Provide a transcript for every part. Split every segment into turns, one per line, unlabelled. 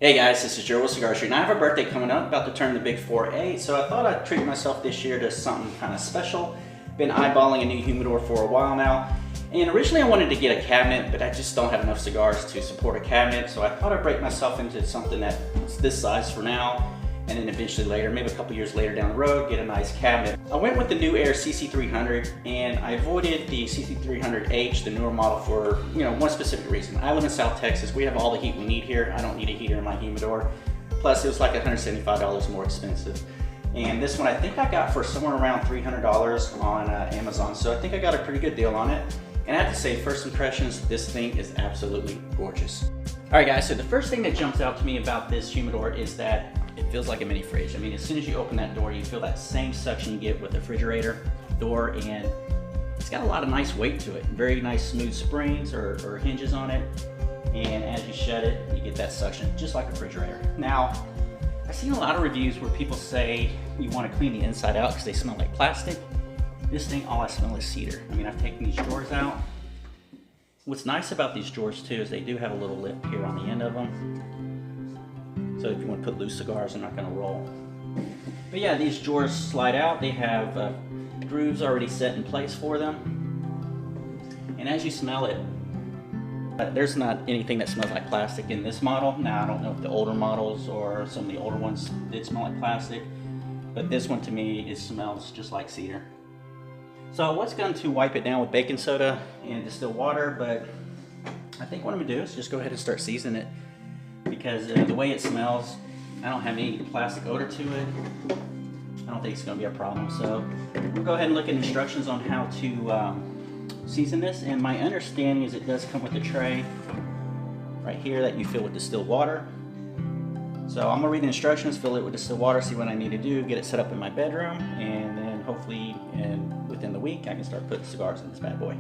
Hey guys, this is Joe with Cigar Street, and I have a birthday coming up, about to turn the big 4-8, so I thought I'd treat myself this year to something kind of special. Been eyeballing a new humidor for a while now, and originally I wanted to get a cabinet, but I just don't have enough cigars to support a cabinet, so I thought I'd break myself into something that's this size for now, and then eventually later, maybe a couple years later down the road, get a nice cabinet. I went with the NewAir CC-300, and I avoided the CC-300H, the newer model, for one specific reason. I live in South Texas. We have all the heat we need here. I don't need a heater in my humidor. Plus, it was like $175 more expensive. And this one I think I got for somewhere around $300 on Amazon, so I think I got a pretty good deal on it. And I have to say, first impressions, this thing is absolutely gorgeous. All right guys, so the first thing that jumps out to me about this humidor is that it feels like a mini fridge. I mean, as soon as you open that door, you feel that same suction you get with a refrigerator door, and it's got a lot of nice weight to it. Very nice smooth springs or hinges on it. And as you shut it, you get that suction, just like a refrigerator. Now, I've seen a lot of reviews where people say you want to clean the inside out because they smell like plastic. This thing, all I smell is cedar. I mean, I've taken these drawers out. What's nice about these drawers too is they do have a little lip here on the end of them. So if you want to put loose cigars, they're not going to roll. But yeah, these drawers slide out. They have grooves already set in place for them. And as you smell it, there's not anything that smells like plastic in this model. Now, I don't know if the older models or some of the older ones did smell like plastic, but this one to me, it smells just like cedar. So I was going to wipe it down with baking soda and distilled water, but I think what I'm going to do is just go ahead and start seasoning it, because the way it smells, I don't have any plastic odor to it. I don't think it's going to be a problem. So we'll go ahead and look at instructions on how to season this. And my understanding is it does come with a tray right here that you fill with distilled water. So I'm going to read the instructions, fill it with distilled water, see what I need to do, get it set up in my bedroom, and then hopefully within the week I can start putting cigars in this bad boy.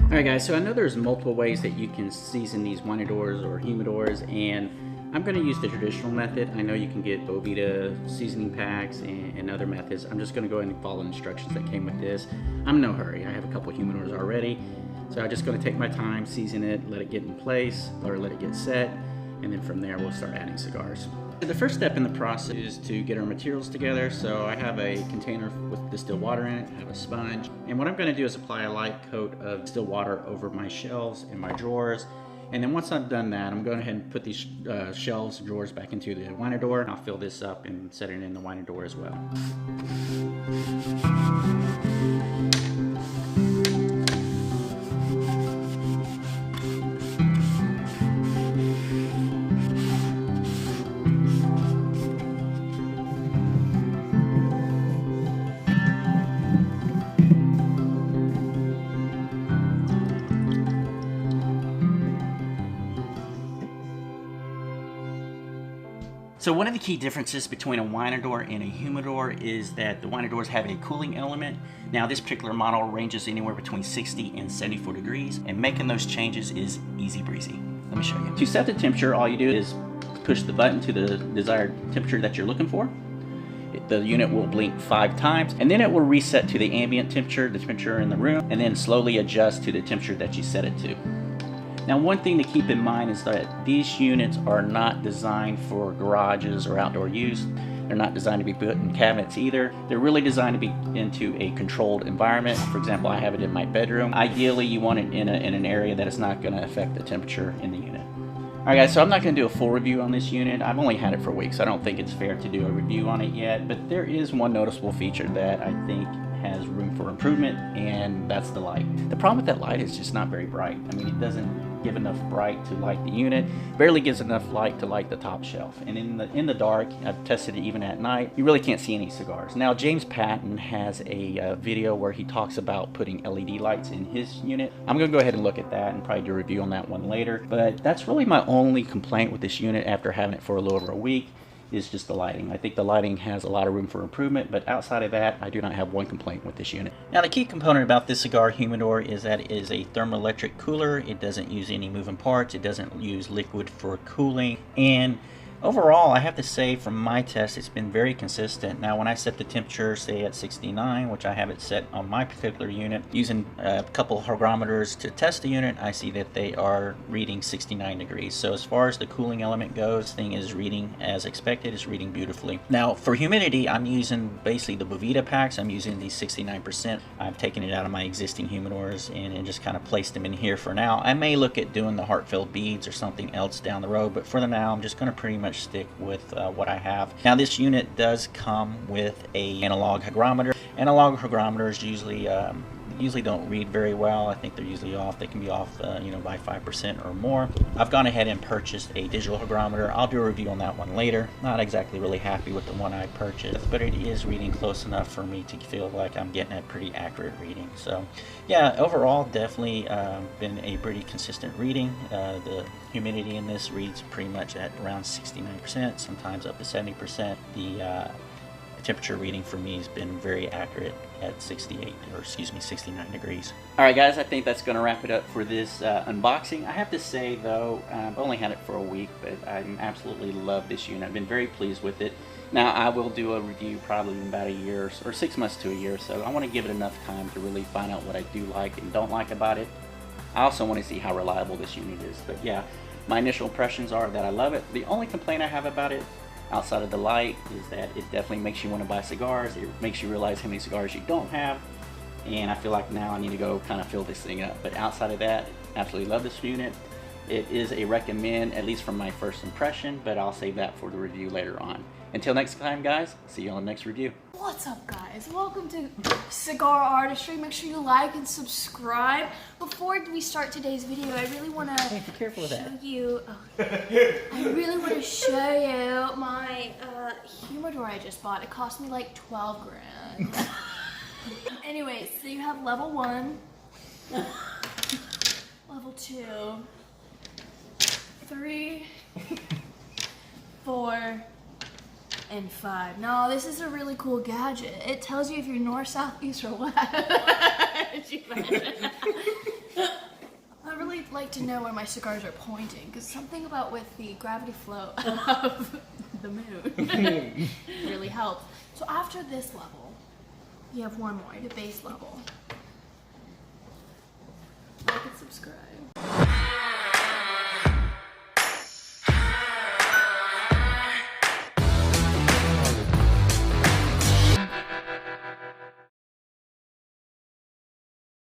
Alright guys, so I know there's multiple ways that you can season these Wineadors or humidors, and I'm going to use the traditional method. I know you can get Bovita seasoning packs and other methods. I'm just going to go ahead and follow the instructions that came with this. I'm in no hurry. I have a couple of humidors already, so I'm just going to take my time, season it, let it get in place, or let it get set, and then from there we'll start adding cigars. The first step in the process is to get our materials together. So I have a container with distilled water in it, I have a sponge, and what I'm going to do is apply a light coat of distilled water over my shelves and my drawers. And then once I've done that, I'm going ahead and put these shelves and drawers back into the Wineador. I'll fill this up and set it in the Wineador as well. So one of the key differences between a Wineador and a humidor is that the Wineadors have a cooling element. Now this particular model ranges anywhere between 60 and 74 degrees, and making those changes is easy breezy. Let me show you. To set the temperature, all you do is push the button to the desired temperature that you're looking for. The unit will blink 5 times, and then it will reset to the ambient temperature, the temperature in the room, and then slowly adjust to the temperature that you set it to. Now, one thing to keep in mind is that these units are not designed for garages or outdoor use. They're not designed to be put in cabinets either. They're really designed to be into a controlled environment. For example, I have it in my bedroom. Ideally, you want it in an area that is not going to affect the temperature in the unit. Alright guys, so I'm not going to do a full review on this unit. I've only had it for weeks. I don't think it's fair to do a review on it yet, but there is one noticeable feature that I think has room for improvement, and that's the light. The problem with that light is just not very bright. I mean, it doesn't give enough bright to light the unit, barely gives enough light to light the top shelf. And in the dark, I've tested it even at night, you really can't see any cigars. Now, James Patton has a video where he talks about putting LED lights in his unit. I'm going to go ahead and look at that and probably do a review on that one later. But that's really my only complaint with this unit after having it for a little over a week, is just the lighting. I think the lighting has a lot of room for improvement, but outside of that, I do not have one complaint with this unit. Now, the key component about this cigar humidor is that it is a thermoelectric cooler. It doesn't use any moving parts. It doesn't use liquid for cooling, and Overall, I have to say from my test, it's been very consistent. Now, when I set the temperature, say at 69, which I have it set on my particular unit, using a couple hygrometers to test the unit, I see that they are reading 69 degrees. So as far as the cooling element goes, this thing is reading as expected, it's reading beautifully. Now, for humidity, I'm using basically the Bovita packs. I'm using these 69%. I've taken it out of my existing humidors and just kind of placed them in here for now. I may look at doing the heart-filled beads or something else down the road, but for the now, I'm just going to pretty much stick with what I have. Now, this unit does come with a analog hygrometer. Analog hygrometers usually don't read very well. I think they're usually off. They can be off by 5% or more. I've gone ahead and purchased a digital hygrometer. I'll do a review on that one later. Not exactly really happy with the one I purchased, but it is reading close enough for me to feel like I'm getting a pretty accurate reading. So yeah, overall definitely been a pretty consistent reading. The humidity in this reads pretty much at around 69%, sometimes up to 70%. The temperature reading for me has been very accurate at 69 degrees. Alright guys, I think that's going to wrap it up for this unboxing. I have to say though, I've only had it for a week, but I absolutely love this unit. I've been very pleased with it. Now I will do a review probably in about a year or 6 months to a year, so I want to give it enough time to really find out what I do like and don't like about it. I also want to see how reliable this unit is, but yeah, my initial impressions are that I love it. The only complaint I have about it, outside of the light, is that it definitely makes you want to buy cigars. It makes you realize how many cigars you don't have, and I feel like now I need to go kind of fill this thing up. But outside of that, absolutely love this unit. It is a recommend, at least from my first impression, but I'll save that for the review later on. Until next time guys, see you on the next review.
What's up guys? Welcome to Cigar Artistry. Make sure you like and subscribe. Before we start today's video, I really want to
Be careful with that.
show you I really want to show you my humidor I just bought. It cost me like 12 grand. Anyway, so you have level 1, level 2, 3, 4, and 5. No, this is a really cool gadget. It tells you if you're north, south, east, or west. I really like to know where my cigars are pointing, because something about with the gravity flow of the moon really helps. So after this level, you have one more, the base level. Like and subscribe.